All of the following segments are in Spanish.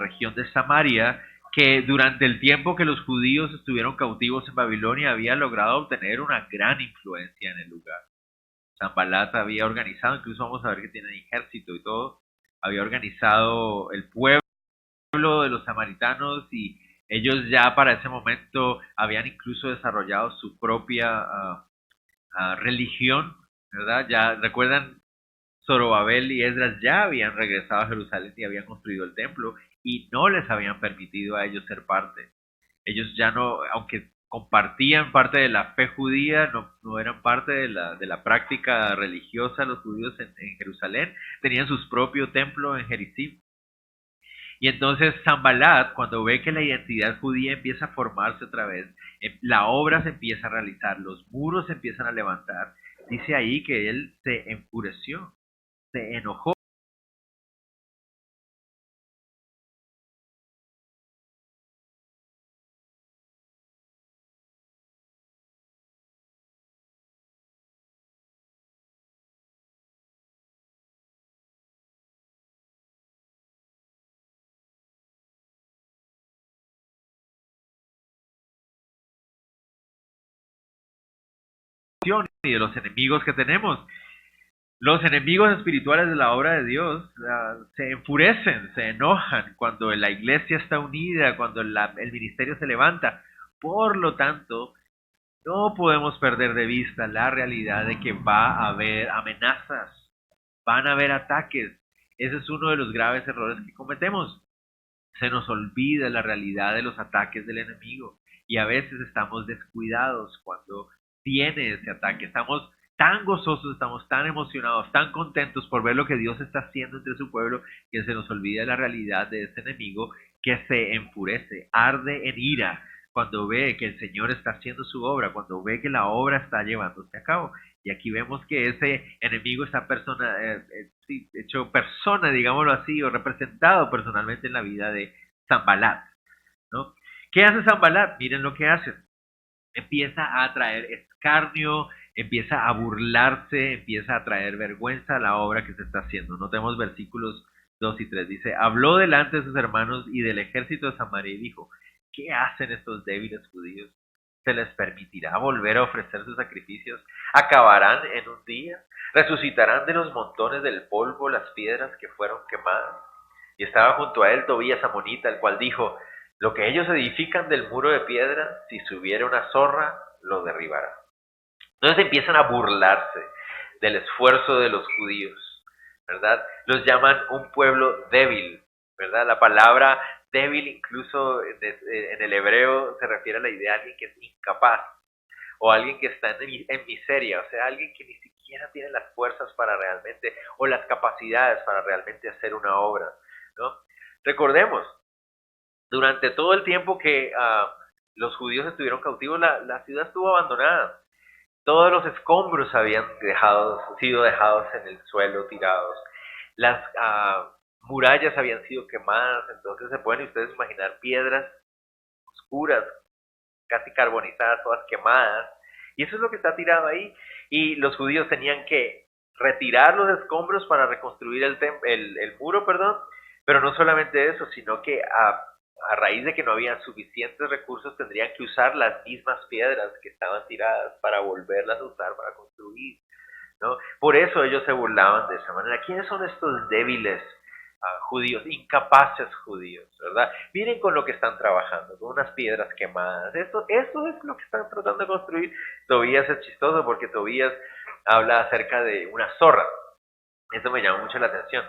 región de Samaria, que durante el tiempo que los judíos estuvieron cautivos en Babilonia había logrado obtener una gran influencia en el lugar. Sanballat había organizado, incluso vamos a ver que tienen ejército y todo, había organizado el pueblo de los samaritanos y ellos ya para ese momento habían incluso desarrollado su propia religión, ¿verdad? Ya recuerdan, Zorobabel y Esdras ya habían regresado a Jerusalén y habían construido el templo y no les habían permitido a ellos ser parte. Ellos ya no, aunque compartían parte de la fe judía, no eran parte de la práctica religiosa los judíos en Jerusalén, tenían su propio templo en Jericim. Y entonces Sanballat, cuando ve que la identidad judía empieza a formarse otra vez, la obra se empieza a realizar, los muros se empiezan a levantar, dice ahí que él se enfureció, se enojó. Y de los enemigos que tenemos. Los enemigos espirituales de la obra de Dios se enfurecen, se enojan cuando la iglesia está unida, cuando el ministerio se levanta. Por lo tanto, no podemos perder de vista la realidad de que va a haber amenazas, van a haber ataques. Ese es uno de los graves errores que cometemos. Se nos olvida la realidad de los ataques del enemigo y a veces estamos descuidados cuando viene ese ataque. Estamos tan gozosos, estamos tan emocionados, tan contentos por ver lo que Dios está haciendo entre su pueblo, que se nos olvida la realidad de ese enemigo que se enfurece, arde en ira cuando ve que el Señor está haciendo su obra, cuando ve que la obra está llevándose a cabo. Y aquí vemos que ese enemigo está sí, hecho persona, digámoslo así, o representado personalmente en la vida de Sanballat, ¿no? ¿Qué hace Sanballat? Miren lo que hace. Empieza a traer escarnio, empieza a burlarse, empieza a traer vergüenza a la obra que se está haciendo. Notemos versículos 2 y 3. Dice, habló delante de sus hermanos y del ejército de Samaria y dijo, ¿qué hacen estos débiles judíos? ¿Se les permitirá volver a ofrecer sus sacrificios? ¿Acabarán en un día? ¿Resucitarán de los montones del polvo las piedras que fueron quemadas? Y estaba junto a él Tobías amonita, el cual dijo, lo que ellos edifican del muro de piedra, si subiera una zorra, lo derribará. Entonces empiezan a burlarse del esfuerzo de los judíos, ¿verdad? Los llaman un pueblo débil, ¿verdad? La palabra débil incluso en el hebreo se refiere a la idea de alguien que es incapaz o alguien que está en miseria, o sea, alguien que ni siquiera tiene las fuerzas para realmente o las capacidades para realmente hacer una obra, ¿no? Recordemos, durante todo el tiempo que los judíos estuvieron cautivos, la ciudad estuvo abandonada. Todos los escombros habían sido dejados en el suelo, tirados. Las murallas habían sido quemadas, entonces se pueden ustedes imaginar piedras oscuras, casi carbonizadas, todas quemadas. Y eso es lo que está tirado ahí. Y los judíos tenían que retirar los escombros para reconstruir el muro, perdón. Pero no solamente eso, sino que a raíz de que no había suficientes recursos, tendrían que usar las mismas piedras que estaban tiradas para volverlas a usar para construir, ¿no? Por eso ellos se burlaban de esa manera. ¿Quiénes son estos débiles judíos, incapaces judíos, verdad? Miren con lo que están trabajando, con unas piedras quemadas. Esto es lo que están tratando de construir. Tobías es chistoso porque Tobías habla acerca de una zorra. Eso me llama mucho la atención.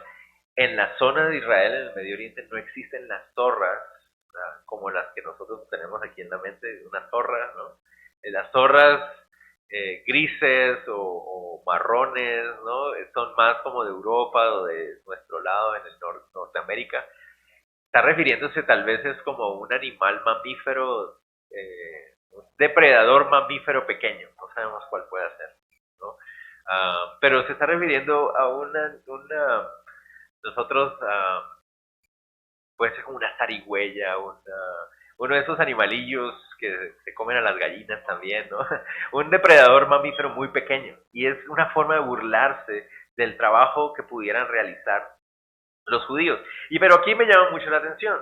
En la zona de Israel, en el Medio Oriente, no existen las zorras como las que nosotros tenemos aquí en la mente, una zorra, ¿no? Las zorras grises o marrones, ¿no? Son más como de Europa o de nuestro lado, en el Norteamérica. Está refiriéndose tal vez es como un animal mamífero, un depredador mamífero pequeño, no sabemos cuál puede ser, ¿no? Pero se está refiriendo a nosotros, puede ser como una zarigüeya, uno de esos animalillos que se comen a las gallinas también, ¿no? Un depredador mamífero muy pequeño. Y es una forma de burlarse del trabajo que pudieran realizar los judíos. Pero aquí me llama mucho la atención.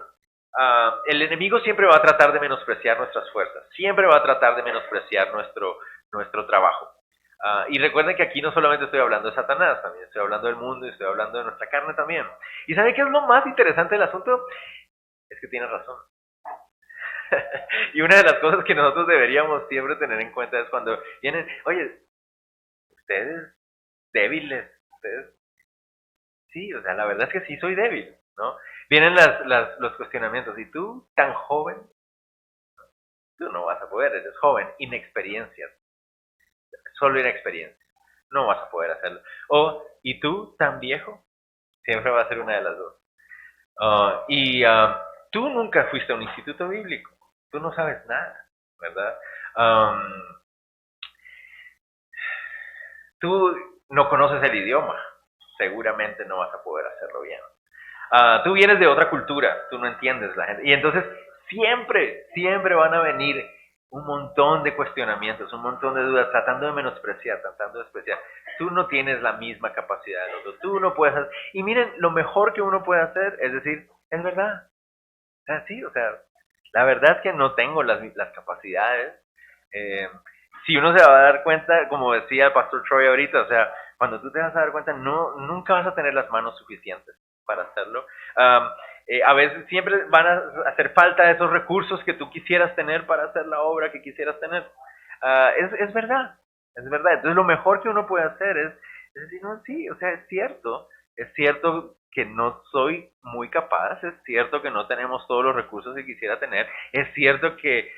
El enemigo siempre va a tratar de menospreciar nuestras fuerzas, siempre va a tratar de menospreciar nuestro trabajo. Y recuerden que aquí no solamente estoy hablando de Satanás, también estoy hablando del mundo y estoy hablando de nuestra carne también. ¿Y saben qué es lo más interesante del asunto? Es que tiene razón. Y una de las cosas que nosotros deberíamos siempre tener en cuenta es cuando vienen, oye, ustedes débiles, ustedes, sí, o sea, la verdad es que sí soy débil, ¿no? Vienen los cuestionamientos, y tú, tan joven, tú no vas a poder, eres joven, inexperiencia, solo inexperiencia, no vas a poder hacerlo. O, ¿y tú, tan viejo? Siempre va a ser una de las dos. Tú nunca fuiste a un instituto bíblico, tú no sabes nada, ¿verdad? Tú no conoces el idioma, seguramente no vas a poder hacerlo bien. Tú vienes de otra cultura, tú no entiendes la gente. Y entonces siempre van a venir un montón de cuestionamientos, un montón de dudas, tratando de menospreciar, tratando de despreciar. Tú no tienes la misma capacidad del otro, tú no puedes hacer. Y miren, lo mejor que uno puede hacer es decir, es verdad. Sí, o sea, la verdad es que no tengo las capacidades. Si uno se va a dar cuenta, como decía el pastor Troy ahorita, o sea, cuando tú te vas a dar cuenta, nunca vas a tener las manos suficientes para hacerlo. A veces siempre van a hacer falta esos recursos que tú quisieras tener para hacer la obra que quisieras tener. Es verdad, es verdad. Entonces lo mejor que uno puede hacer es decir, no, sí, o sea, es cierto que no soy muy capaz, es cierto que no tenemos todos los recursos que quisiera tener, es cierto que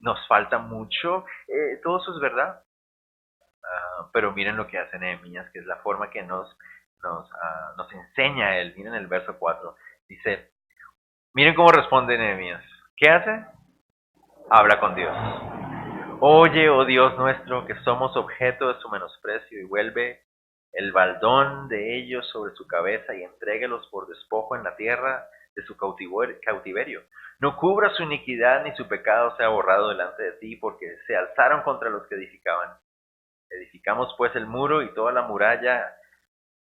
nos falta mucho, todo eso es verdad. Pero miren lo que hace Nehemías, que es la forma que nos enseña él. Miren el verso 4. Dice, miren cómo responde Nehemías. ¿Qué hace? Habla con Dios. Oye, oh Dios nuestro, que somos objeto de su menosprecio, y vuelve el baldón de ellos sobre su cabeza y entréguelos por despojo en la tierra de su cautiverio. No cubra su iniquidad ni su pecado sea borrado delante de ti, porque se alzaron contra los que edificaban. Edificamos pues el muro y toda la muralla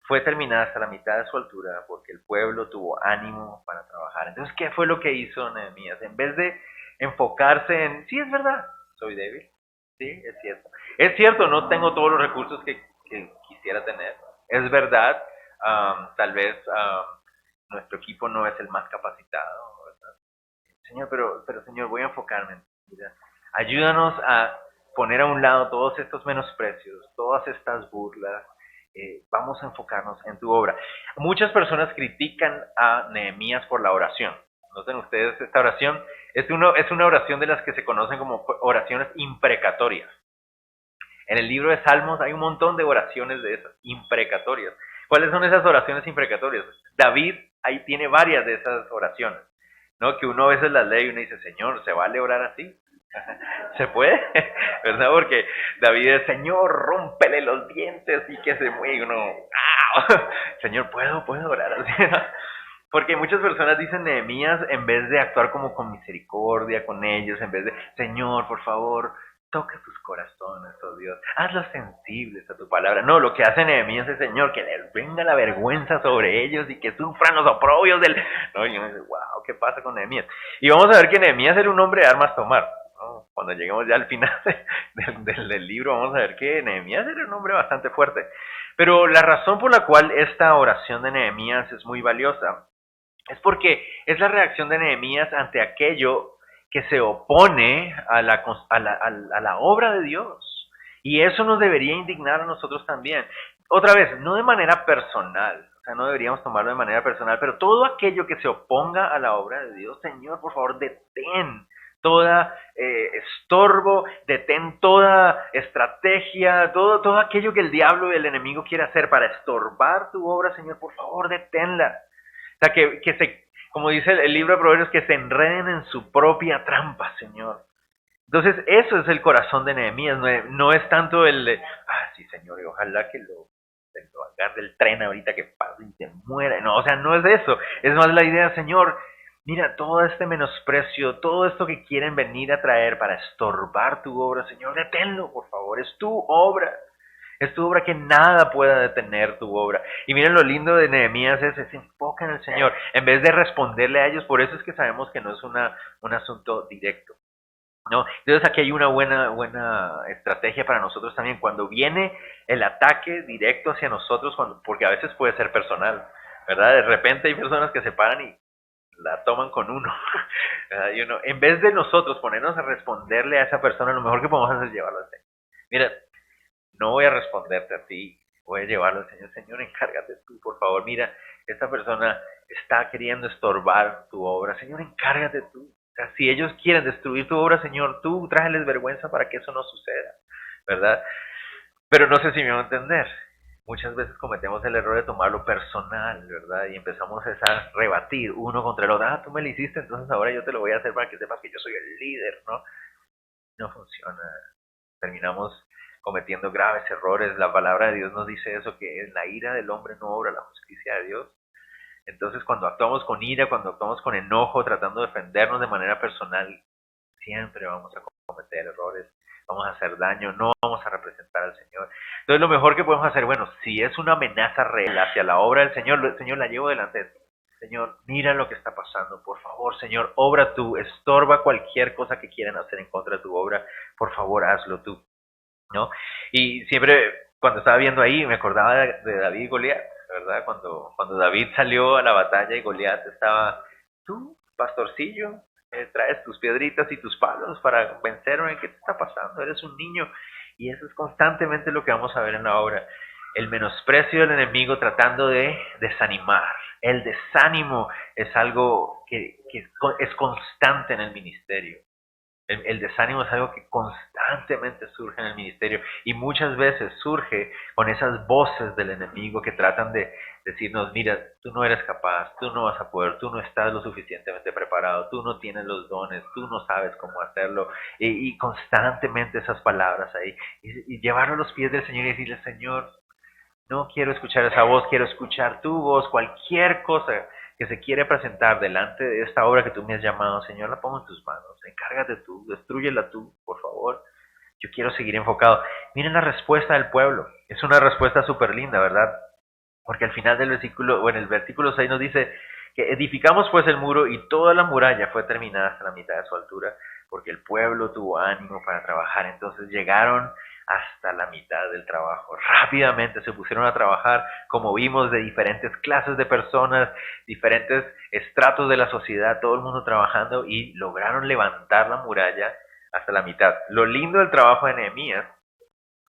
fue terminada hasta la mitad de su altura, porque el pueblo tuvo ánimo para trabajar. Entonces, ¿qué fue lo que hizo Nehemías? En vez de enfocarse en, sí, es verdad, soy débil, sí, es cierto. Es cierto, no tengo todos los recursos que quisiera tener. Es verdad, tal vez nuestro equipo no es el más capacitado, ¿verdad? Señor, pero Señor, voy a enfocarme. Mira, ayúdanos a poner a un lado todos estos menosprecios, todas estas burlas. Vamos a enfocarnos en tu obra. Muchas personas critican a Nehemías por la oración. Noten ustedes esta oración. Es una oración de las que se conocen como oraciones imprecatorias. En el libro de Salmos hay un montón de oraciones de esas, imprecatorias. ¿Cuáles son esas oraciones imprecatorias? David ahí tiene varias de esas oraciones, ¿no? Que uno a veces las lee y uno dice, Señor, ¿se vale orar así? ¿Se puede? ¿Verdad? Porque David es, Señor, rómpele los dientes y que se mueva. Y uno, ¡ah! Señor, ¿puedo orar así? Porque muchas personas dicen Nehemías en vez de actuar como con misericordia con ellos, en vez de, Señor, por favor, toca sus corazones, oh Dios, hazlos sensibles a tu palabra. No, lo que hace Nehemías es, Señor, que les venga la vergüenza sobre ellos y que sufran los oprobios del... No, y uno dice, wow, ¿qué pasa con Nehemías? Y vamos a ver que Nehemías era un hombre de armas tomar. ¿No? Cuando lleguemos ya al final del libro, vamos a ver que Nehemías era un hombre bastante fuerte. Pero la razón por la cual esta oración de Nehemías es muy valiosa es porque es la reacción de Nehemías ante aquello que se opone a la obra de Dios. Y eso nos debería indignar a nosotros también. Otra vez, no de manera personal, o sea, no deberíamos tomarlo de manera personal, pero todo aquello que se oponga a la obra de Dios, Señor, por favor, detén toda estorbo, detén toda estrategia, todo aquello que el diablo y el enemigo quiere hacer para estorbar tu obra, Señor, por favor, deténla. O sea, que se, como dice el libro de Proverbios, que se enreden en su propia trampa, Señor. Entonces, eso es el corazón de Nehemías, no es tanto el de, sí, Señor, y ojalá que lo agarre el tren ahorita que pase y se muera. No, o sea, no es eso. Es más la idea, Señor, mira, todo este menosprecio, todo esto que quieren venir a traer para estorbar tu obra, Señor, deténlo, por favor, es tu obra. Es tu obra, que nada pueda detener tu obra. Y miren, lo lindo de Nehemías es, se enfoca en el Señor. En vez de responderle a ellos, por eso es que sabemos que no es un asunto directo. ¿No? Entonces aquí hay una buena estrategia para nosotros también. Cuando viene el ataque directo hacia nosotros, porque a veces puede ser personal, ¿verdad? De repente hay personas que se paran y la toman con uno. Y uno, en vez de nosotros ponernos a responderle a esa persona, lo mejor que podemos hacer es llevarlo al Señor. Mira, no voy a responderte a ti, voy a llevarlo al Señor. Señor, encárgate tú, por favor. Mira, esta persona está queriendo estorbar tu obra. Señor, encárgate tú. O sea, si ellos quieren destruir tu obra, Señor, tú tráeles vergüenza para que eso no suceda, ¿verdad? Pero no sé si me va a entender. Muchas veces cometemos el error de tomarlo personal, ¿verdad? Y empezamos a rebatir uno contra el otro. Ah, tú me lo hiciste, entonces ahora yo te lo voy a hacer para que sepas que yo soy el líder, ¿no? No funciona. Terminamos cometiendo graves errores. La palabra de Dios nos dice eso, que en la ira del hombre no obra la justicia de Dios. Entonces, cuando actuamos con ira, cuando actuamos con enojo, tratando de defendernos de manera personal, siempre vamos a cometer errores, vamos a hacer daño, no vamos a representar al Señor. Entonces, lo mejor que podemos hacer, bueno, si es una amenaza real hacia la obra del Señor, el Señor la llevo delante de ti. Señor, mira lo que está pasando, por favor, Señor, obra tú, estorba cualquier cosa que quieran hacer en contra de tu obra, por favor, hazlo tú, ¿no? Y siempre, cuando estaba viendo ahí, me acordaba de David y Goliat, ¿verdad? Cuando David salió a la batalla y Goliat estaba, tú, pastorcillo, traes tus piedritas y tus palos para vencerme, ¿qué te está pasando? Eres un niño. Y eso es constantemente lo que vamos a ver en la obra. El menosprecio del enemigo tratando de desanimar. El desánimo es algo que es constante en el ministerio. El desánimo es algo que constantemente surge en el ministerio y muchas veces surge con esas voces del enemigo que tratan de decirnos, mira, tú no eres capaz, tú no vas a poder, tú no estás lo suficientemente preparado, tú no tienes los dones, tú no sabes cómo hacerlo. Y constantemente esas palabras ahí. Y llevarlo a los pies del Señor y decirle, Señor, no quiero escuchar esa voz, quiero escuchar tu voz. Cualquier cosa que se quiere presentar delante de esta obra que tú me has llamado, Señor, la pongo en tus manos. Encárgate tú, destrúyela tú, por favor. Yo quiero seguir enfocado. Miren la respuesta del pueblo. Es una respuesta súper linda, ¿verdad? Porque al final del versículo, o en el versículo 6 nos dice que edificamos pues el muro y toda la muralla fue terminada hasta la mitad de su altura, porque el pueblo tuvo ánimo para trabajar. Entonces llegaron hasta la mitad del trabajo. Rápidamente se pusieron a trabajar, como vimos, de diferentes clases de personas, diferentes estratos de la sociedad, todo el mundo trabajando y lograron levantar la muralla hasta la mitad. Lo lindo del trabajo de Nehemías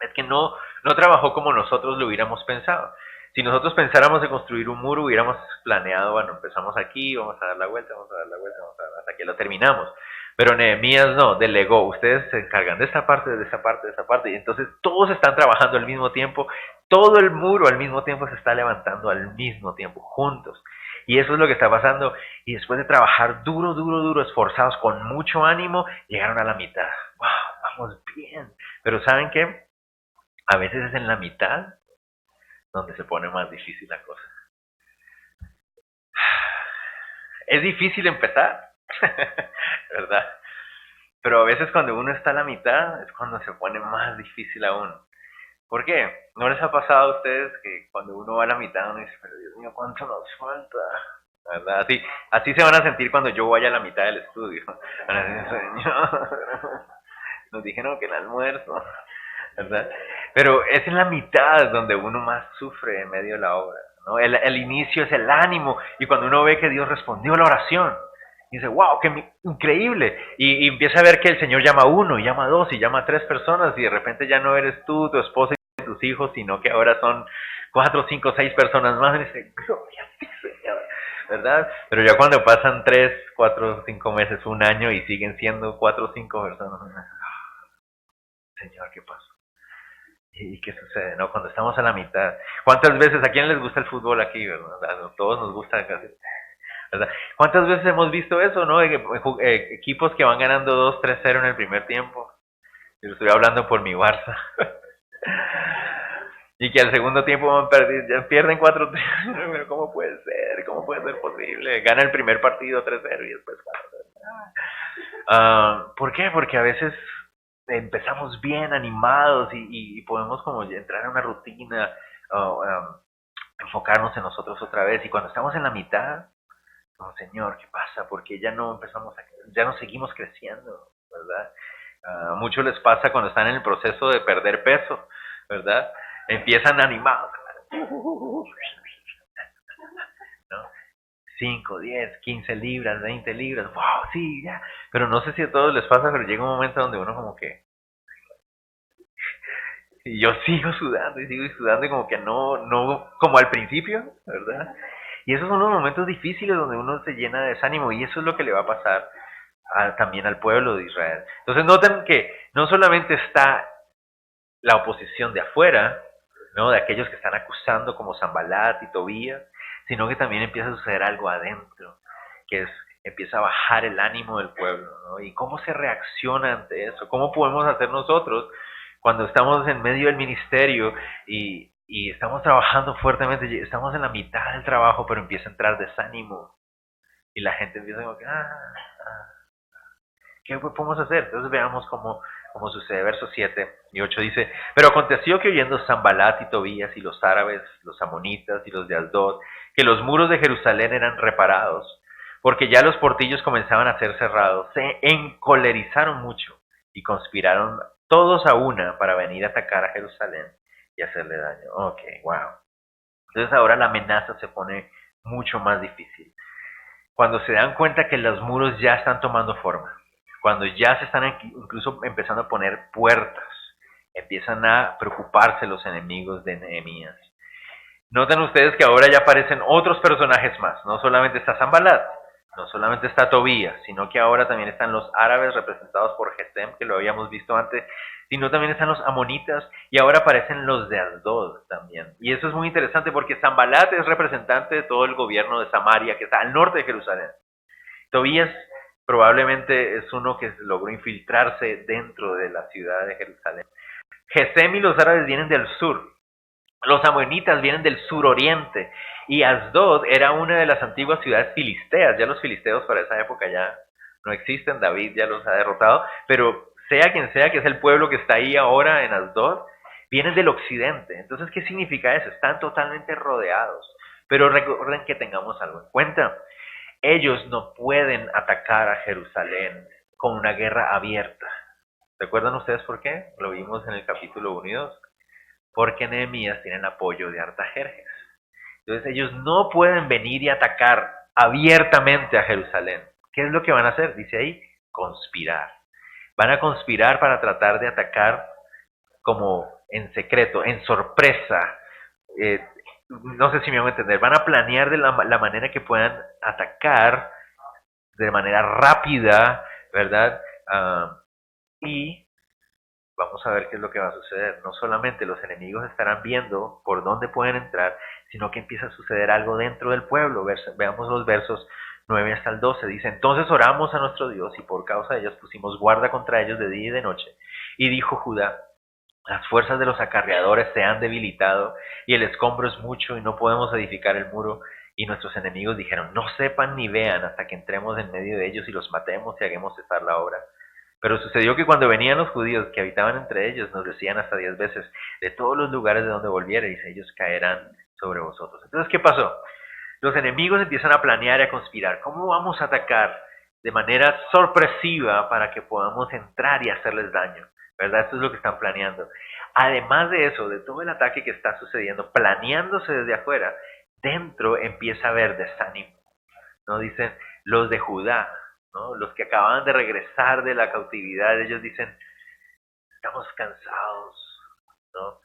es que no trabajó como nosotros lo hubiéramos pensado. Si nosotros pensáramos en construir un muro, hubiéramos planeado, bueno, empezamos aquí, vamos a dar la vuelta, vamos a dar la vuelta, vamos a dar hasta que lo terminamos. Pero Nehemías no, delegó, ustedes se encargan de esta parte, de esta parte, de esta parte, y entonces todos están trabajando al mismo tiempo, todo el muro al mismo tiempo se está levantando al mismo tiempo, juntos. Y eso es lo que está pasando, y después de trabajar duro, duro, duro, esforzados, con mucho ánimo, llegaron a la mitad. ¡Wow! Vamos bien. Pero ¿saben qué? A veces es en la mitad donde se pone más difícil la cosa. Es difícil empezar, ¿verdad? Pero a veces cuando uno está a la mitad es cuando se pone más difícil aún. ¿Por qué? ¿No les ha pasado a ustedes que cuando uno va a la mitad uno dice, pero Dios mío, ¿cuánto nos falta? ¿Verdad? Así se van a sentir cuando yo vaya a la mitad del estudio. Van a decir, Señor, nos dijeron que el almuerzo, ¿verdad? Pero es en la mitad donde uno más sufre en medio de la obra, ¿no? El inicio es el ánimo, y cuando uno ve que Dios respondió a la oración, y dice, wow, qué increíble, y empieza a ver que el Señor llama a uno, y llama a dos, y llama a tres personas, y de repente ya no eres tú, tu esposa y tus hijos, sino que ahora son 4, 5, 6 personas más, y dice, gloria a ti, Señor, ¿verdad? Pero ya cuando pasan 3, 4, 5 meses, un año, y siguen siendo 4 o 5 personas, Señor, ¿qué pasó? ¿Y qué sucede, no? Cuando estamos a la mitad. ¿Cuántas veces, a quién les gusta el fútbol aquí, verdad? A todos nos gusta casi, ¿verdad? ¿Cuántas veces hemos visto eso, no? Equipos que van ganando 2, 3, 0 en el primer tiempo. Yo estoy hablando por mi Barça. Y que al segundo tiempo van ya pierden 4-3. Pero ¿cómo puede ser? ¿Cómo puede ser posible? Gana el primer partido 3-0 y después 4-0. ¿Por qué? Porque a veces empezamos bien animados y podemos como entrar en una rutina o enfocarnos en nosotros otra vez. Y cuando estamos en la mitad, como Señor, ¿qué pasa? Porque ya no seguimos creciendo, ¿verdad? A muchos les pasa cuando están en el proceso de perder peso, ¿verdad? Empiezan animados, ¿no? 5, 10, 15 libras, 20 libras, wow, sí, ya. Pero no sé si a todos les pasa, pero llega un momento donde uno como que, y yo sigo sudando y como que no, como al principio, ¿verdad? Y esos son los momentos difíciles donde uno se llena de desánimo y eso es lo que le va a pasar también al pueblo de Israel. Entonces noten que no solamente está la oposición de afuera, ¿no? De aquellos que están acusando como Zambalat y Tobías, sino que también empieza a suceder algo adentro, que es empieza a bajar el ánimo del pueblo, ¿no? Y cómo se reacciona ante eso, cómo podemos hacer nosotros cuando estamos en medio del ministerio y estamos trabajando fuertemente, estamos en la mitad del trabajo, pero empieza a entrar desánimo y la gente empieza como que, ¿qué podemos hacer? Entonces veamos cómo sucede. Versos 7 y 8 dice, pero aconteció que oyendo Zambalat y Tobías y los árabes, los amonitas y los de Asdod, que los muros de Jerusalén eran reparados, porque ya los portillos comenzaban a ser cerrados, se encolerizaron mucho y conspiraron todos a una para venir a atacar a Jerusalén y hacerle daño. Ok, wow. Entonces ahora la amenaza se pone mucho más difícil. Cuando se dan cuenta que los muros ya están tomando forma, cuando ya se están incluso empezando a poner puertas, empiezan a preocuparse los enemigos de Nehemías. Notan ustedes que ahora ya aparecen otros personajes más, no solamente está Zambalat, no solamente está Tobías, sino que ahora también están los árabes representados por Gesem, que lo habíamos visto antes, sino también están los amonitas y ahora aparecen los de Asdod también. Y eso es muy interesante porque Zambalat es representante de todo el gobierno de Samaria, que está al norte de Jerusalén. Tobías probablemente es uno que logró infiltrarse dentro de la ciudad de Jerusalén. Gesem y los árabes vienen del sur, los amonitas vienen del suroriente y Asdod era una de las antiguas ciudades filisteas. Ya los filisteos para esa época ya no existen, David ya los ha derrotado, pero sea quien sea que es el pueblo que está ahí ahora en Asdod, vienen del occidente. Entonces, ¿qué significa eso? Están totalmente rodeados. Pero recuerden que tengamos algo en cuenta. Ellos no pueden atacar a Jerusalén con una guerra abierta. ¿Recuerdan ustedes por qué? Lo vimos en el capítulo 1 y 2. Porque Nehemías tiene el apoyo de Artajerjes. Entonces ellos no pueden venir y atacar abiertamente a Jerusalén. ¿Qué es lo que van a hacer? Dice ahí, conspirar. Van a conspirar para tratar de atacar como en secreto, en sorpresa. Eh, no sé si me van a entender. Van a planear de la manera que puedan atacar de manera rápida, ¿verdad? Y vamos a ver qué es lo que va a suceder. No solamente los enemigos estarán viendo por dónde pueden entrar, sino que empieza a suceder algo dentro del pueblo. Veamos los versos 9 hasta el 12. Dice, entonces oramos a nuestro Dios y por causa de ellos pusimos guarda contra ellos de día y de noche. Y dijo Judá, las fuerzas de los acarreadores se han debilitado y el escombro es mucho y no podemos edificar el muro. Y nuestros enemigos dijeron, no sepan ni vean hasta que entremos en medio de ellos y los matemos y hagamos cesar la obra. Pero sucedió que cuando venían los judíos que habitaban entre ellos, nos decían hasta 10 veces, de todos los lugares de donde volviereis, ellos caerán sobre vosotros. Entonces, ¿qué pasó? Los enemigos empiezan a planear y a conspirar. ¿Cómo vamos a atacar de manera sorpresiva para que podamos entrar y hacerles daño? ¿Verdad? Esto es lo que están planeando. Además de eso, de todo el ataque que está sucediendo, planeándose desde afuera, dentro empieza a haber desánimo. ¿No? Dicen los de Judá, ¿no? Los que acaban de regresar de la cautividad, ellos dicen, estamos cansados, ¿no?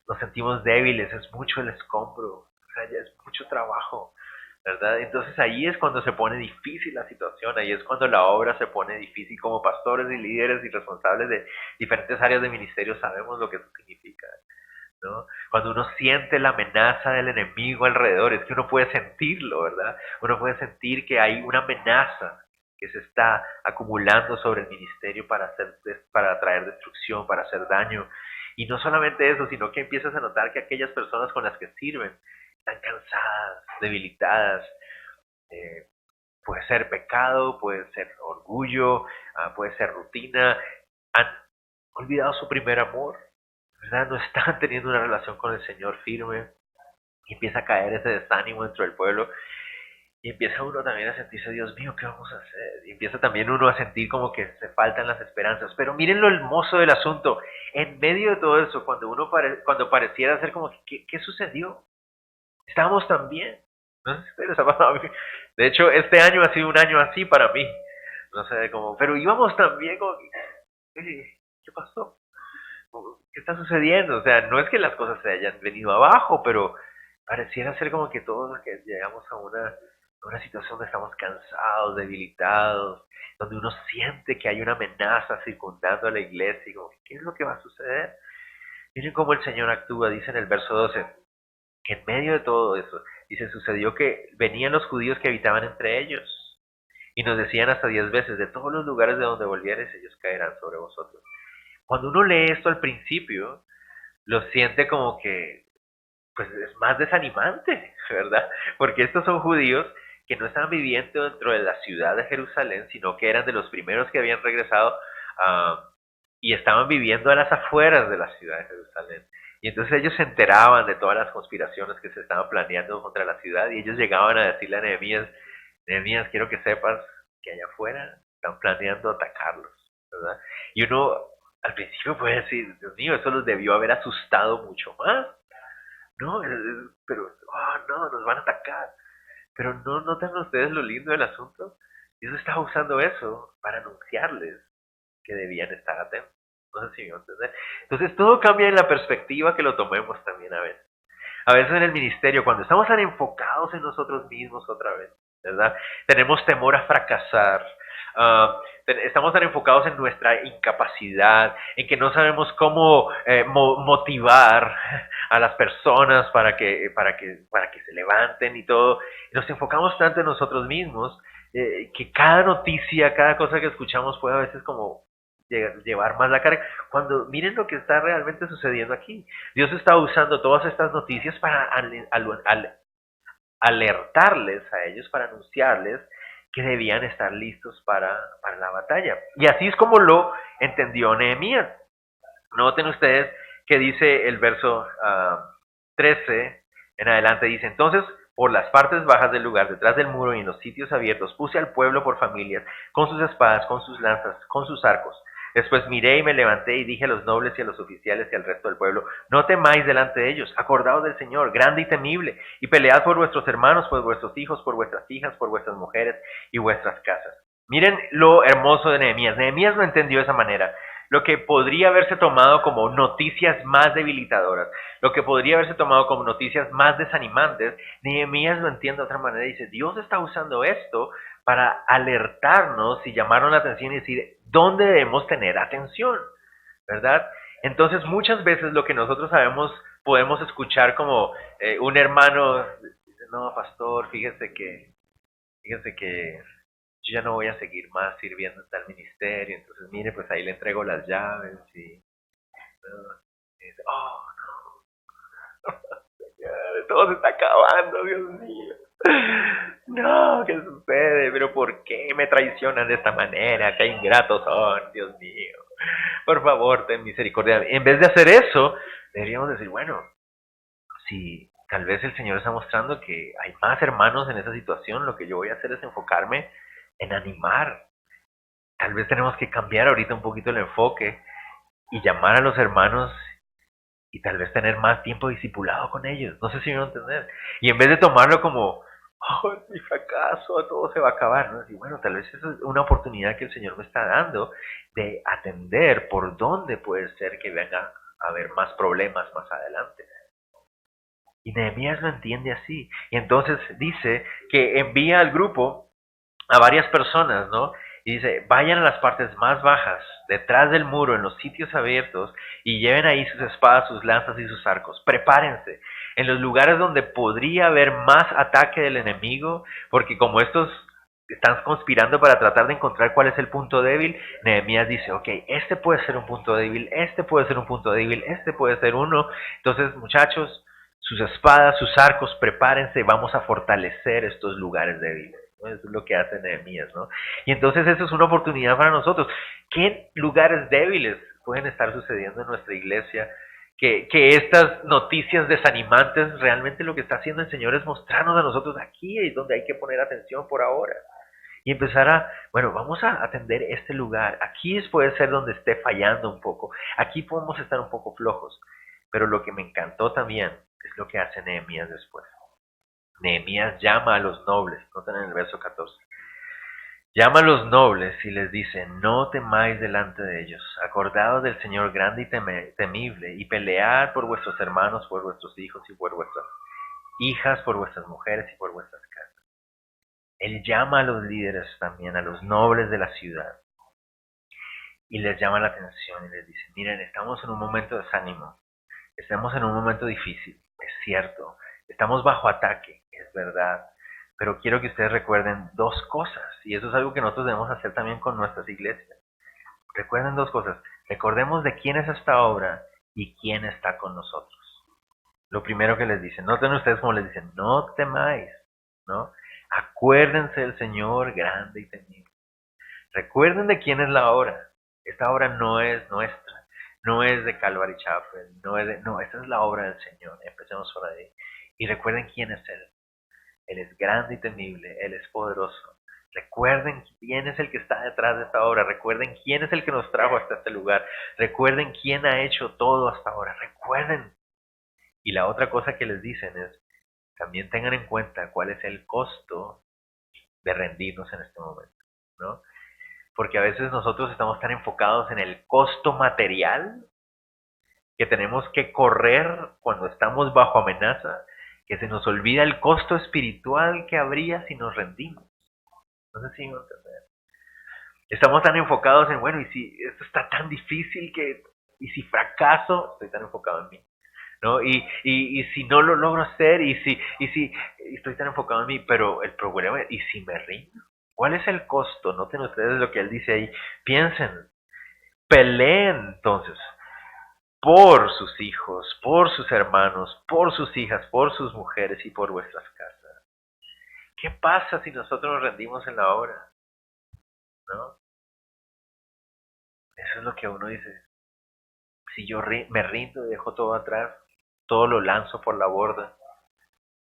Nos sentimos débiles, es mucho el escombro, o sea, ya es mucho trabajo, ¿verdad? Entonces ahí es cuando se pone difícil la situación, ahí es cuando la obra se pone difícil. Como pastores y líderes y responsables de diferentes áreas de ministerio sabemos lo que eso significa, ¿no? Cuando uno siente la amenaza del enemigo alrededor, es que uno puede sentirlo, ¿verdad? Uno puede sentir que hay una amenaza que se está acumulando sobre el ministerio para traer destrucción, para hacer daño. Y no solamente eso, sino que empiezas a notar que aquellas personas con las que sirven están cansadas, debilitadas. Eh, Puede ser pecado, puede ser orgullo, puede ser rutina. Han olvidado su primer amor, ¿verdad? No están teniendo una relación con el Señor firme y empieza a caer ese desánimo dentro del pueblo y empieza uno también a sentirse, Dios mío, ¿qué vamos a hacer? Y empieza también uno a sentir como que se faltan las esperanzas. Pero miren lo hermoso del asunto. En medio de todo eso, cuando pareciera ser como, ¿qué sucedió? Estábamos tan bien. No sé si ustedes les ha pasado a mí. De hecho, este año ha sido un año así para mí. No sé cómo, pero íbamos tan bien como que, ¿qué pasó? ¿Qué está sucediendo? O sea, no es que las cosas se hayan venido abajo, pero pareciera ser como que todos que llegamos a una situación donde estamos cansados, debilitados, donde uno siente que hay una amenaza circundando a la iglesia y como, ¿qué es lo que va a suceder? Miren cómo el Señor actúa, dice en el verso 12, que en medio de todo eso, dice, sucedió que venían los judíos que habitaban entre ellos y nos decían hasta 10 veces, de todos los lugares de donde volvieres, ellos caerán sobre vosotros. Cuando uno lee esto al principio, lo siente como que pues es más desanimante, ¿verdad? Porque estos son judíos que no estaban viviendo dentro de la ciudad de Jerusalén, sino que eran de los primeros que habían regresado y estaban viviendo a las afueras de la ciudad de Jerusalén. Y entonces ellos se enteraban de todas las conspiraciones que se estaban planeando contra la ciudad y ellos llegaban a decirle a Nehemías, Nehemías, quiero que sepas que allá afuera están planeando atacarlos, ¿verdad? Y uno al principio puede decir, Dios mío, eso los debió haber asustado mucho más, ¿no? Pero, oh, no, nos van a atacar. Pero no notan ustedes lo lindo del asunto. Dios estaba usando eso para anunciarles que debían estar atentos. No sé si me van a entender. Entonces todo cambia en la perspectiva que lo tomemos también a veces. A veces en el ministerio, cuando estamos tan enfocados en nosotros mismos otra vez, ¿verdad? Tenemos temor a fracasar. Estamos tan enfocados en nuestra incapacidad, en que no sabemos cómo motivar a las personas para que se levanten y todo. Nos enfocamos tanto en nosotros mismos que cada noticia, cada cosa que escuchamos puede a veces como llevar más la carga. Cuando miren lo que está realmente sucediendo aquí. Dios está usando todas estas noticias para alertarles a ellos, para anunciarles que debían estar listos para la batalla. Y así es como lo entendió Nehemías. Noten ustedes que dice el verso 13 en adelante, dice, entonces por las partes bajas del lugar, detrás del muro y en los sitios abiertos, puse al pueblo por familias, con sus espadas, con sus lanzas, con sus arcos. Después miré y me levanté y dije a los nobles y a los oficiales y al resto del pueblo, no temáis delante de ellos, acordaos del Señor, grande y temible, y pelead por vuestros hermanos, por vuestros hijos, por vuestras hijas, por vuestras mujeres y vuestras casas. Miren lo hermoso de Nehemías. Nehemías lo entendió de esa manera. Lo que podría haberse tomado como noticias más debilitadoras, lo que podría haberse tomado como noticias más desanimantes, Nehemías lo entiende de otra manera y dice, Dios está usando esto para alertarnos y llamarnos la atención y decir, ¿dónde debemos tener atención? ¿Verdad? Entonces muchas veces lo que nosotros sabemos, podemos escuchar como un hermano, no, pastor, fíjese que yo ya no voy a seguir más sirviendo en tal ministerio, entonces mire, pues ahí le entrego las llaves y, ¿no? Y dice, oh, no, todo se está acabando, Dios mío. No, ¿qué sucede? ¿Pero por qué me traicionan de esta manera? Qué ingratos son, Dios mío. Por favor, ten misericordia. En vez de hacer eso, deberíamos decir, bueno, si tal vez el Señor está mostrando que hay más hermanos en esa situación, lo que yo voy a hacer es enfocarme en animar. Tal vez tenemos que cambiar ahorita un poquito el enfoque y llamar a los hermanos y tal vez tener más tiempo discipulado con ellos. No sé si me van a entender. Y en vez de tomarlo como, oh, es mi fracaso, todo se va a acabar, ¿no? Y bueno, tal vez esa es una oportunidad que el Señor me está dando de atender por dónde puede ser que venga a haber más problemas más adelante. Y Nehemías lo entiende así. Y entonces dice que envía al grupo a varias personas, ¿no? Y dice, vayan a las partes más bajas, detrás del muro, en los sitios abiertos, y lleven ahí sus espadas, sus lanzas y sus arcos. Prepárense en los lugares donde podría haber más ataque del enemigo, porque como estos están conspirando para tratar de encontrar cuál es el punto débil, Nehemías dice, ok, este puede ser un punto débil, este puede ser un punto débil, este puede ser uno. Entonces, muchachos, sus espadas, sus arcos, prepárense, vamos a fortalecer estos lugares débiles. ¿No? Eso es lo que hace Nehemías, ¿no? Y entonces eso es una oportunidad para nosotros. ¿Qué lugares débiles pueden estar sucediendo en nuestra iglesia, que estas noticias desanimantes, realmente lo que está haciendo el Señor es mostrarnos a nosotros aquí y donde hay que poner atención por ahora. Y empezar bueno, vamos a atender este lugar. Aquí puede ser donde esté fallando un poco. Aquí podemos estar un poco flojos. Pero lo que me encantó también es lo que hace Nehemías después. Nehemías llama a los nobles, noten en el verso 14. Llama a los nobles y les dice, no temáis delante de ellos, acordaos del Señor grande y temible, y pelead por vuestros hermanos, por vuestros hijos y por vuestras hijas, por vuestras mujeres y por vuestras casas. Él llama a los líderes también, a los nobles de la ciudad, y les llama la atención y les dice, miren, estamos en un momento de desánimo, estamos en un momento difícil, es cierto, estamos bajo ataque, es verdad, pero quiero que ustedes recuerden dos cosas, y eso es algo que nosotros debemos hacer también con nuestras iglesias. Recuerden dos cosas, recordemos de quién es esta obra y quién está con nosotros. Lo primero que les dicen, noten ustedes como les dicen, no temáis, ¿no? Acuérdense del Señor grande y temible. Recuerden de quién es la obra. Esta obra no es nuestra, no es de Calvary Chapel, no, esta es la obra del Señor. Empecemos por ahí. Y recuerden quién es Él. Él es grande y temible, Él es poderoso. Recuerden quién es el que está detrás de esta obra. Recuerden quién es el que nos trajo hasta este lugar. Recuerden quién ha hecho todo hasta ahora. Recuerden. Y la otra cosa que les dicen es, también tengan en cuenta cuál es el costo de rendirnos en este momento, ¿no? Porque a veces nosotros estamos tan enfocados en el costo material que tenemos que correr cuando estamos bajo amenaza, que se nos olvida el costo espiritual que habría si nos rendimos. No sé si me entender. Estamos tan enfocados en, bueno, y si esto está tan difícil y si fracaso, estoy tan enfocado en mí, ¿no? Y si no lo logro hacer, y si estoy tan enfocado en mí, pero el problema es, ¿y si me rindo? ¿Cuál es el costo? Noten ustedes lo que él dice ahí. Piensen, peleen entonces por sus hijos, por sus hermanos, por sus hijas, por sus mujeres y por vuestras casas. ¿Qué pasa si nosotros nos rendimos en la obra? ¿No? Eso es lo que uno dice. Si yo me rindo y dejo todo atrás, todo lo lanzo por la borda.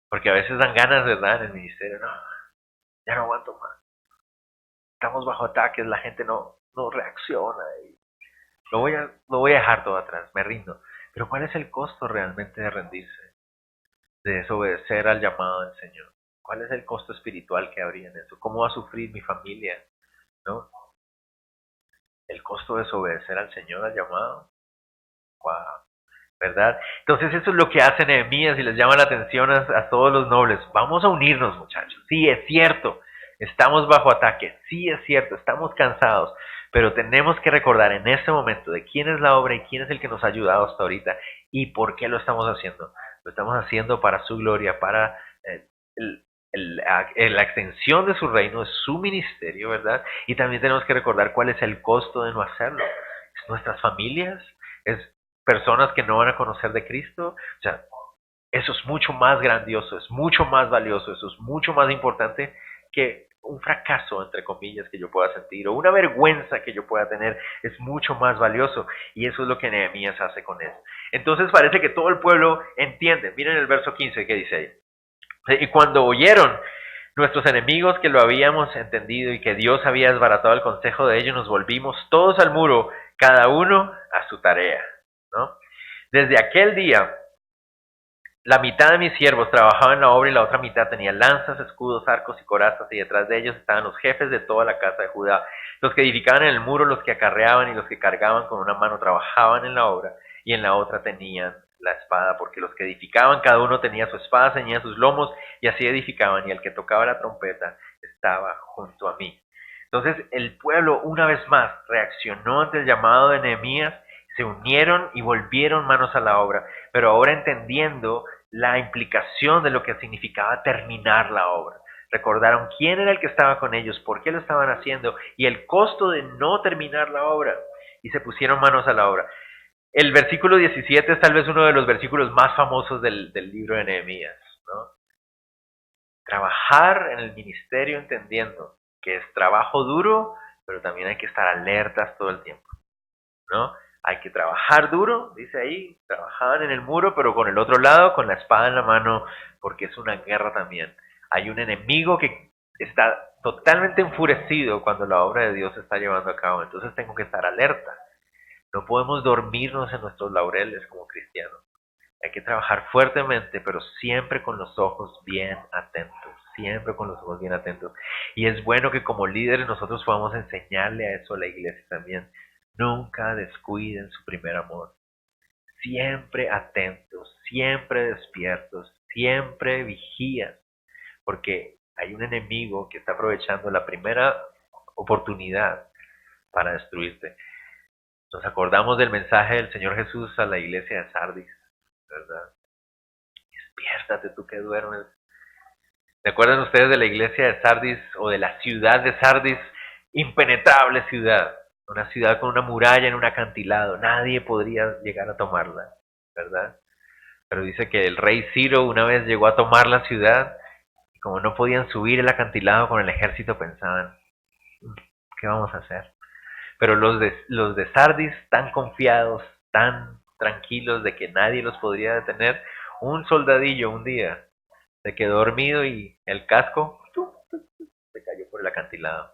Porque a veces dan ganas, ¿verdad? En el ministerio, no, ya no aguanto más. Estamos bajo ataques, la gente no reacciona. Y lo voy a dejar todo atrás, me rindo. Pero ¿cuál es el costo realmente de rendirse? De desobedecer al llamado del Señor. ¿Cuál es el costo espiritual que habría en eso? ¿Cómo va a sufrir mi familia? ¿No? El costo de desobedecer al Señor, al llamado. Wow. ¿Verdad? Entonces eso es lo que hace Nehemías y les llama la atención a todos los nobles. Vamos a unirnos, muchachos. Sí, es cierto. Estamos bajo ataque. Sí, es cierto. Estamos cansados. Pero tenemos que recordar en este momento de quién es la obra y quién es el que nos ha ayudado hasta ahorita y por qué lo estamos haciendo. Lo estamos haciendo para su gloria, para el, la extensión de su reino, de su ministerio, ¿verdad? Y también tenemos que recordar cuál es el costo de no hacerlo. Es nuestras familias, es personas que no van a conocer de Cristo. O sea, eso es mucho más grandioso, es mucho más valioso, eso es mucho más importante que un fracaso, entre comillas, que yo pueda sentir, o una vergüenza que yo pueda tener, es mucho más valioso. Y eso es lo que Nehemías hace con eso. Entonces parece que todo el pueblo entiende. Miren el verso 15 que dice ahí. Y cuando oyeron nuestros enemigos que lo habíamos entendido y que Dios había desbaratado el consejo de ellos, nos volvimos todos al muro, cada uno a su tarea, ¿no? Desde aquel día, la mitad de mis siervos trabajaba en la obra y la otra mitad tenía lanzas, escudos, arcos y corazas, y detrás de ellos estaban los jefes de toda la casa de Judá. Los que edificaban en el muro, los que acarreaban y los que cargaban con una mano trabajaban en la obra, y en la otra tenían la espada, porque los que edificaban, cada uno tenía su espada ceñida a sus lomos, y así edificaban, y el que tocaba la trompeta estaba junto a mí. Entonces el pueblo una vez más reaccionó ante el llamado de Nehemías, se unieron y volvieron manos a la obra, pero ahora entendiendo la implicación de lo que significaba terminar la obra. Recordaron quién era el que estaba con ellos, por qué lo estaban haciendo y el costo de no terminar la obra, y se pusieron manos a la obra. El versículo 17 es tal vez uno de los versículos más famosos del libro de Nehemías, ¿no? Trabajar en el ministerio entendiendo que es trabajo duro, pero también hay que estar alertas todo el tiempo, ¿no? Hay que trabajar duro, dice ahí, trabajaban en el muro, pero con el otro lado, con la espada en la mano, porque es una guerra también. Hay un enemigo que está totalmente enfurecido cuando la obra de Dios se está llevando a cabo, entonces tengo que estar alerta. No podemos dormirnos en nuestros laureles como cristianos. Hay que trabajar fuertemente, pero siempre con los ojos bien atentos, siempre con los ojos bien atentos. Y es bueno que como líderes nosotros podamos enseñarle a eso a la iglesia también. Nunca descuiden su primer amor. Siempre atentos, siempre despiertos, siempre vigías, porque hay un enemigo que está aprovechando la primera oportunidad para destruirte. Nos acordamos del mensaje del Señor Jesús a la iglesia de Sardis, ¿verdad? Despiértate tú que duermes. ¿Se acuerdan ustedes de la iglesia de Sardis o de la ciudad de Sardis? Impenetrable ciudad. Una ciudad con una muralla en un acantilado. Nadie podría llegar a tomarla, ¿verdad? Pero dice que el rey Ciro una vez llegó a tomar la ciudad y como no podían subir el acantilado con el ejército pensaban, ¿qué vamos a hacer? Pero los de Sardis, tan confiados, tan tranquilos de que nadie los podría detener, un soldadillo un día se quedó dormido y el casco se cayó por el acantilado.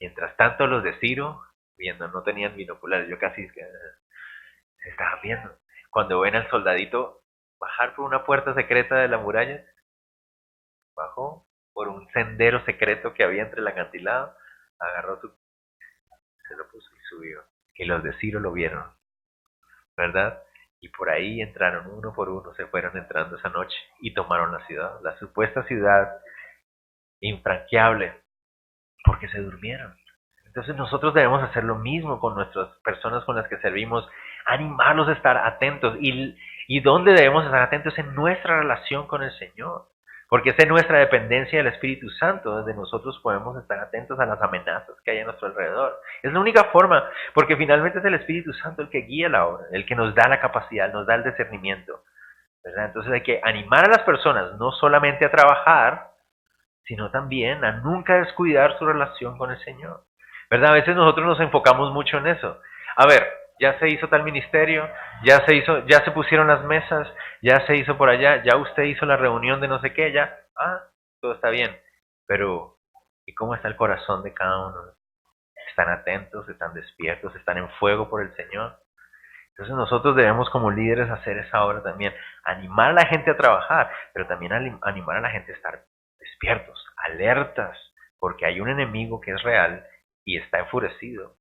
Mientras tanto los de Ciro, viendo, no tenían binoculares, yo casi se estaban viendo. Cuando ven al soldadito bajar por una puerta secreta de la muralla, bajó por un sendero secreto que había entre el acantilado, agarró se lo puso y subió. Y los de Ciro lo vieron, ¿verdad? Y por ahí entraron uno por uno, se fueron entrando esa noche y tomaron la ciudad, la supuesta ciudad infranqueable, porque se durmieron. Entonces nosotros debemos hacer lo mismo con nuestras personas con las que servimos, animarlos a estar atentos. ¿Y dónde debemos estar atentos? En nuestra relación con el Señor. Porque es en nuestra dependencia del Espíritu Santo donde nosotros podemos estar atentos a las amenazas que hay a nuestro alrededor. Es la única forma, porque finalmente es el Espíritu Santo el que guía la obra, el que nos da la capacidad, nos da el discernimiento, ¿verdad? Entonces hay que animar a las personas no solamente a trabajar, sino también a nunca descuidar su relación con el Señor, ¿verdad? A veces nosotros nos enfocamos mucho en eso. A ver, ya se hizo tal ministerio, ya se pusieron las mesas, ya se hizo por allá, ya usted hizo la reunión de no sé qué, ya, todo está bien. Pero, ¿y cómo está el corazón de cada uno? ¿Están atentos, están despiertos, están en fuego por el Señor? Entonces nosotros debemos como líderes hacer esa obra también, animar a la gente a trabajar, pero también animar a la gente a estar despiertos, alertas, porque hay un enemigo que es real y está enfurecido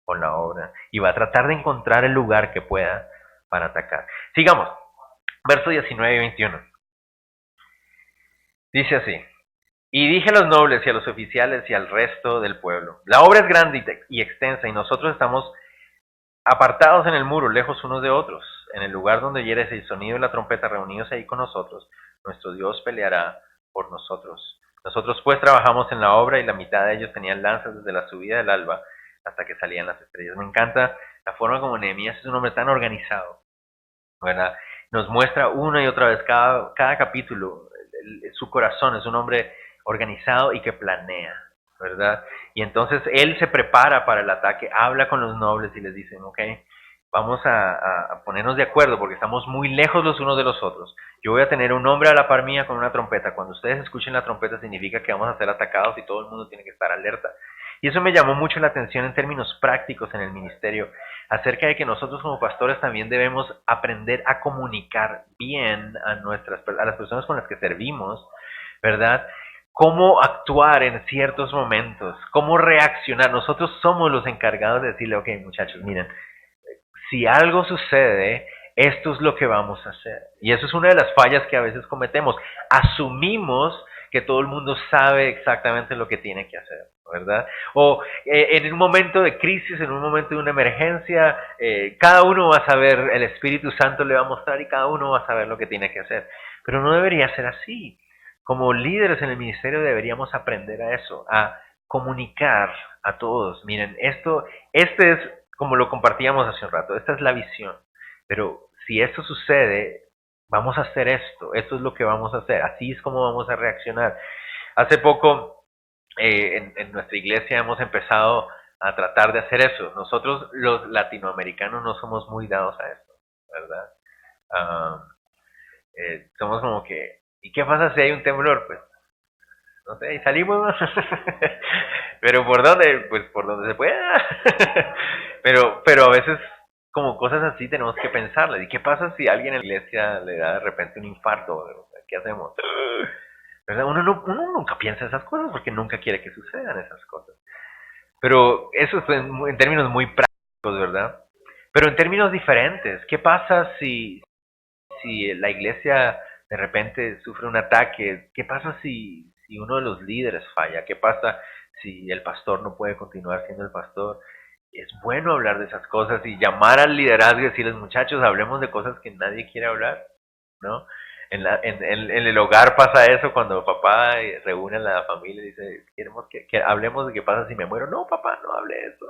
con la obra y va a tratar de encontrar el lugar que pueda para atacar. Sigamos, versos 19 y 21. Dice así: y dije a los nobles y a los oficiales y al resto del pueblo, la obra es grande y extensa y nosotros estamos apartados en el muro, lejos unos de otros, en el lugar donde hieres el sonido de la trompeta, reunidos ahí con nosotros, nuestro Dios peleará por nosotros. Nosotros pues trabajamos en la obra y la mitad de ellos tenían lanzas desde la subida del alba hasta que salían las estrellas. Me encanta la forma como Nehemías es un hombre tan organizado, ¿verdad? Nos muestra una y otra vez, cada capítulo, su corazón es un hombre organizado y que planea, ¿verdad? Y entonces él se prepara para el ataque, habla con los nobles y les dice, ok, vamos a ponernos de acuerdo porque estamos muy lejos los unos de los otros. Yo voy a tener un hombre a la par mía con una trompeta. Cuando ustedes escuchen la trompeta significa que vamos a ser atacados y todo el mundo tiene que estar alerta. Y eso me llamó mucho la atención en términos prácticos en el ministerio, acerca de que nosotros como pastores también debemos aprender a comunicar bien a las personas con las que servimos, ¿verdad? Cómo actuar en ciertos momentos, cómo reaccionar. Nosotros somos los encargados de decirle, ok, muchachos, miren, si algo sucede, esto es lo que vamos a hacer. Y eso es una de las fallas que a veces cometemos. Asumimos que todo el mundo sabe exactamente lo que tiene que hacer, ¿verdad? O en un momento de crisis, en un momento de una emergencia, cada uno va a saber, el Espíritu Santo le va a mostrar y cada uno va a saber lo que tiene que hacer. Pero no debería ser así. Como líderes en el ministerio deberíamos aprender a eso, a comunicar a todos. Miren, este es como lo compartíamos hace un rato, esta es la visión. Pero si esto sucede, vamos a hacer esto es lo que vamos a hacer, así es como vamos a reaccionar. Hace poco en nuestra iglesia hemos empezado a tratar de hacer eso. Nosotros los latinoamericanos no somos muy dados a esto, ¿verdad? Ah, somos como que, ¿y qué pasa si hay un temblor? Pues no sé, y salimos, ¿no? Pero ¿por dónde? Pues por donde se pueda. Pero a veces como cosas así tenemos que pensarle. ¿Y qué pasa si a alguien en la iglesia le da de repente un infarto? ¿Qué hacemos? ¿Verdad? Uno nunca piensa esas cosas porque nunca quiere que sucedan esas cosas. Pero eso es en términos muy prácticos, ¿verdad? Pero en términos diferentes, ¿qué pasa si la iglesia de repente sufre un ataque? ¿Qué pasa si uno de los líderes falla? ¿Qué pasa si el pastor no puede continuar siendo el pastor? Es bueno hablar de esas cosas y llamar al liderazgo y decirles, muchachos, hablemos de cosas que nadie quiere hablar, ¿no? En el hogar pasa eso cuando papá reúne a la familia y dice, queremos que hablemos de qué pasa si me muero. No, papá, no hable de eso.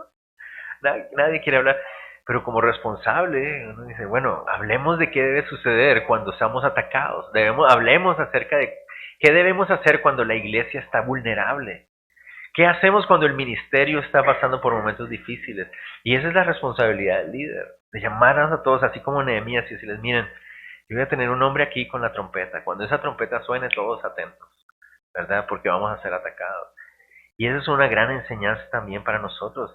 Nadie quiere hablar. Pero como responsable, uno dice, bueno, hablemos de qué debe suceder cuando estamos atacados. Hablemos acerca de qué debemos hacer cuando la iglesia está vulnerable. ¿Qué hacemos cuando el ministerio está pasando por momentos difíciles? Y esa es la responsabilidad del líder, de llamarnos a todos, así como Nehemías, y decirles, miren, yo voy a tener un hombre aquí con la trompeta. Cuando esa trompeta suene, todos atentos, ¿verdad? Porque vamos a ser atacados. Y esa es una gran enseñanza también para nosotros.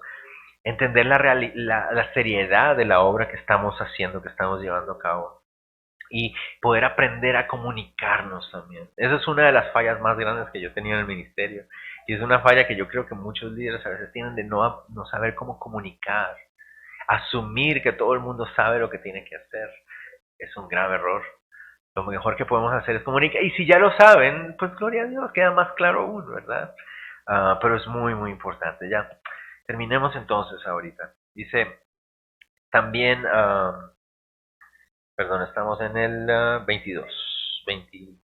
Entender la seriedad de la obra que estamos haciendo, que estamos llevando a cabo. Y poder aprender a comunicarnos también. Esa es una de las fallas más grandes que yo tenía en el ministerio. Y es una falla que yo creo que muchos líderes a veces tienen de no saber cómo comunicar. Asumir que todo el mundo sabe lo que tiene que hacer. Es un grave error. Lo mejor que podemos hacer es comunicar. Y si ya lo saben, pues gloria a Dios, queda más claro aún, ¿verdad? Pero es muy, muy importante. Ya, terminemos entonces ahorita. Dice, también, perdón, estamos en el 22, 21.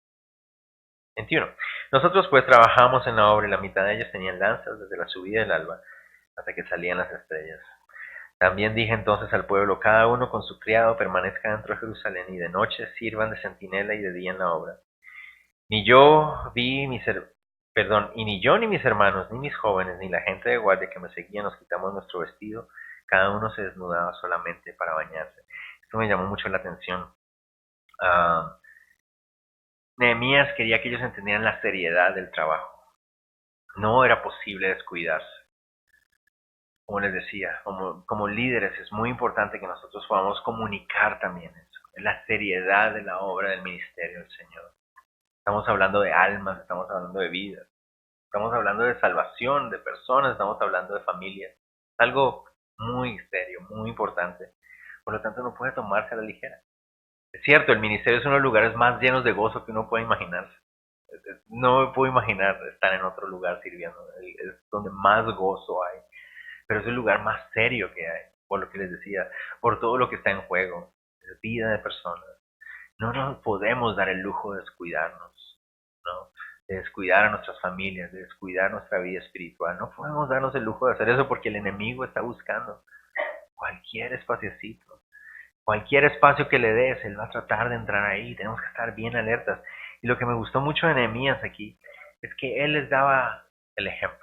Nosotros pues trabajamos en la obra y la mitad de ellos tenían lanzas desde la subida del alba hasta que salían las estrellas. También dije entonces al pueblo, cada uno con su criado permanezca dentro de Jerusalén y de noche sirvan de centinela y de día en la obra. Ni yo vi mis perdón, y ni yo ni mis hermanos, ni mis jóvenes, ni la gente de guardia que me seguía nos quitamos nuestro vestido, cada uno se desnudaba solamente para bañarse. Esto me llamó mucho la atención. Ah, Nehemías quería que ellos entendieran la seriedad del trabajo. No era posible descuidarse. Como les decía, como líderes es muy importante que nosotros podamos comunicar también eso, la seriedad de la obra del ministerio del Señor. Estamos hablando de almas, estamos hablando de vidas, estamos hablando de salvación de personas, estamos hablando de familias. Algo muy serio, muy importante. Por lo tanto, no puede tomarse a la ligera. Es cierto, el ministerio es uno de los lugares más llenos de gozo que uno puede imaginarse. No me puedo imaginar estar en otro lugar sirviendo. Es donde más gozo hay. Pero es el lugar más serio que hay, por lo que les decía, por todo lo que está en juego. Es vida de personas. No nos podemos dar el lujo de descuidarnos, ¿no? De descuidar a nuestras familias, de descuidar nuestra vida espiritual. No podemos darnos el lujo de hacer eso porque el enemigo está buscando cualquier espaciocito. Cualquier espacio que le des, él va a tratar de entrar ahí. Tenemos que estar bien alertas. Y lo que me gustó mucho de Nehemías aquí es que él les daba el ejemplo.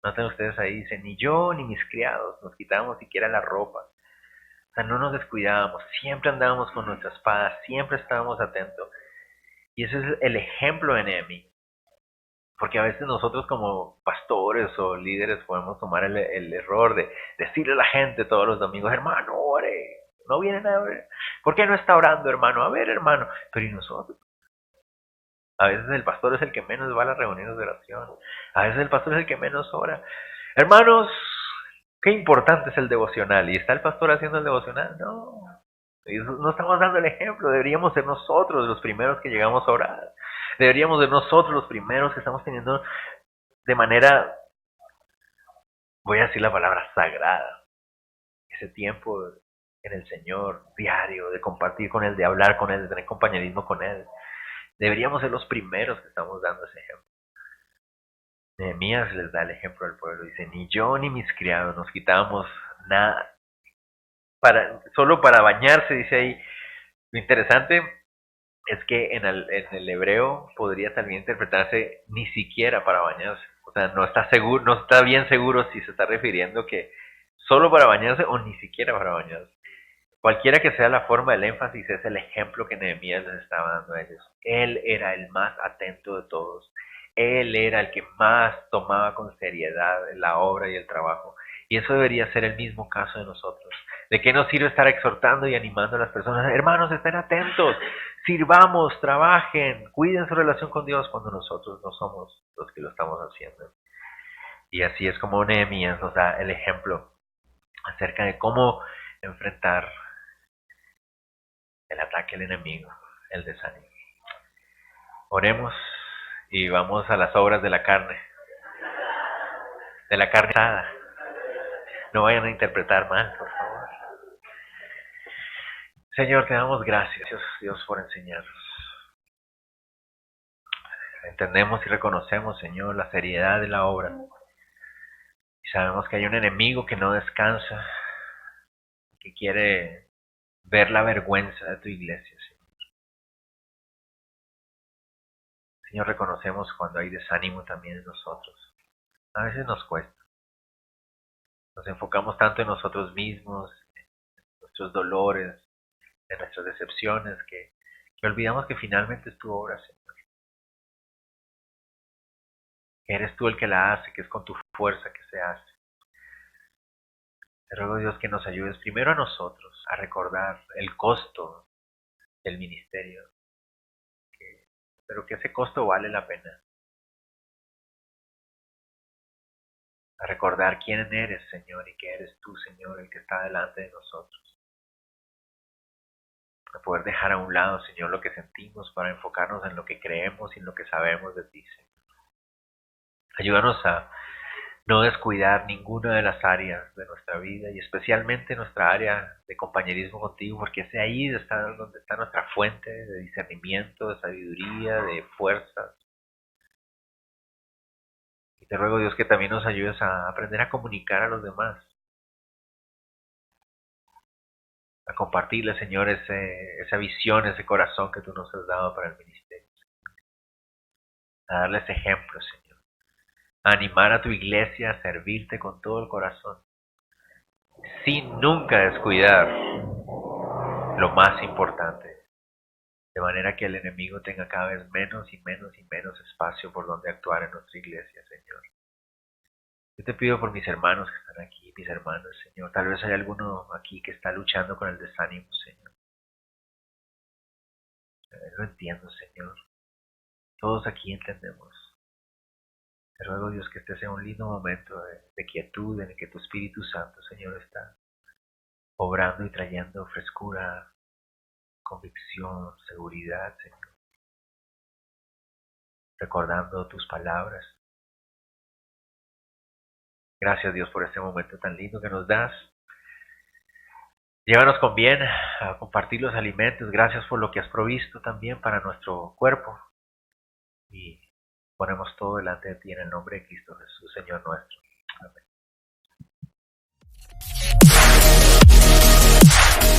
Noten ustedes ahí, dice, ni yo ni mis criados nos quitábamos siquiera la ropa. O sea, no nos descuidábamos, siempre andábamos con nuestra espada, siempre estábamos atentos. Y ese es el ejemplo de Nehemías. Porque a veces nosotros como pastores o líderes podemos tomar el error de decirle a la gente todos los domingos, hermano, ore, no viene nada a ver. ¿Por qué no está orando, hermano? A ver, hermano. Pero ¿y nosotros? A veces el pastor es el que menos va a las reuniones de oración. A veces el pastor es el que menos ora. Hermanos, qué importante es el devocional. ¿Y está el pastor haciendo el devocional? No. No estamos dando el ejemplo. Deberíamos ser nosotros los primeros que llegamos a orar. Deberíamos ser nosotros los primeros que estamos teniendo de manera, voy a decir la palabra sagrada, ese tiempo en el Señor diario, de compartir con Él, de hablar con Él, de tener compañerismo con Él. Deberíamos ser los primeros que estamos dando ese ejemplo. Nehemías les da el ejemplo al pueblo. Dice, ni yo ni mis criados nos quitábamos nada. Solo para bañarse, dice ahí. Lo interesante es que en el hebreo podría también interpretarse ni siquiera para bañarse. O sea, no está seguro, no está bien seguro si se está refiriendo que solo para bañarse o ni siquiera para bañarse. Cualquiera que sea la forma del énfasis, es el ejemplo que Nehemías les estaba dando a ellos. Él era el más atento de todos. Él era el que más tomaba con seriedad la obra y el trabajo. Y eso debería ser el mismo caso de nosotros. ¿De qué nos sirve estar exhortando y animando a las personas? Hermanos, estén atentos, sirvamos, trabajen, cuiden su relación con Dios cuando nosotros no somos los que lo estamos haciendo. Y así es como Nehemías nos da el ejemplo acerca de cómo enfrentar el ataque del enemigo, el desánimo. Oremos y vamos a las obras de la carne asada. No vayan a interpretar mal, por favor. Señor, te damos gracias, Dios, por enseñarnos. Entendemos y reconocemos, Señor, la seriedad de la obra. Y sabemos que hay un enemigo que no descansa, que quiere ver la vergüenza de tu iglesia, Señor. Señor, reconocemos cuando hay desánimo también en nosotros. A veces nos cuesta. Nos enfocamos tanto en nosotros mismos, en nuestros dolores, en nuestras decepciones, que olvidamos que finalmente es tu obra, Señor. Que eres tú el que la hace, que es con tu fuerza que se hace. Te ruego, Dios, que nos ayudes primero a nosotros a recordar el costo del ministerio, pero que ese costo vale la pena. A recordar quién eres, Señor, y que eres tú, Señor, el que está delante de nosotros. A poder dejar a un lado, Señor, lo que sentimos para enfocarnos en lo que creemos y en lo que sabemos de ti, Señor. Ayúdanos a no descuidar ninguna de las áreas de nuestra vida y especialmente nuestra área de compañerismo contigo, porque es de ahí donde está nuestra fuente de discernimiento, de sabiduría, de fuerzas. Y te ruego, Dios, que también nos ayudes a aprender a comunicar a los demás, a compartirles, Señor, esa visión, ese corazón que tú nos has dado para el ministerio, a darles ejemplos, Señor, a animar a tu iglesia a servirte con todo el corazón, sin nunca descuidar lo más importante, de manera que el enemigo tenga cada vez menos y menos y menos espacio por donde actuar en nuestra iglesia, Señor. Yo te pido por mis hermanos que están aquí, mis hermanos, Señor. Tal vez hay alguno aquí que está luchando con el desánimo, Señor. Lo entiendo, Señor. Todos aquí entendemos. Te ruego, Dios, que este sea un lindo momento de quietud en el que tu Espíritu Santo, Señor, está obrando y trayendo frescura, convicción, seguridad, Señor. Recordando tus palabras. Gracias, Dios, por este momento tan lindo que nos das. Llévanos con bien a compartir los alimentos. Gracias por lo que has provisto también para nuestro cuerpo. Y ponemos todo delante de ti en el nombre de Cristo Jesús, Señor nuestro. Amén.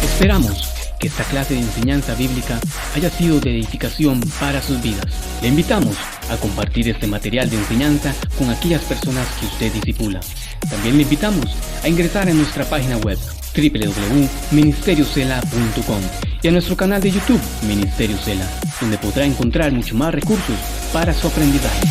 Esperamos que esta clase de enseñanza bíblica haya sido de edificación para sus vidas. Le invitamos a compartir este material de enseñanza con aquellas personas que usted discipula. También le invitamos a ingresar en nuestra página web www.ministeriocela.com y a nuestro canal de YouTube Ministerio Cela, donde podrá encontrar mucho más recursos para su aprendizaje.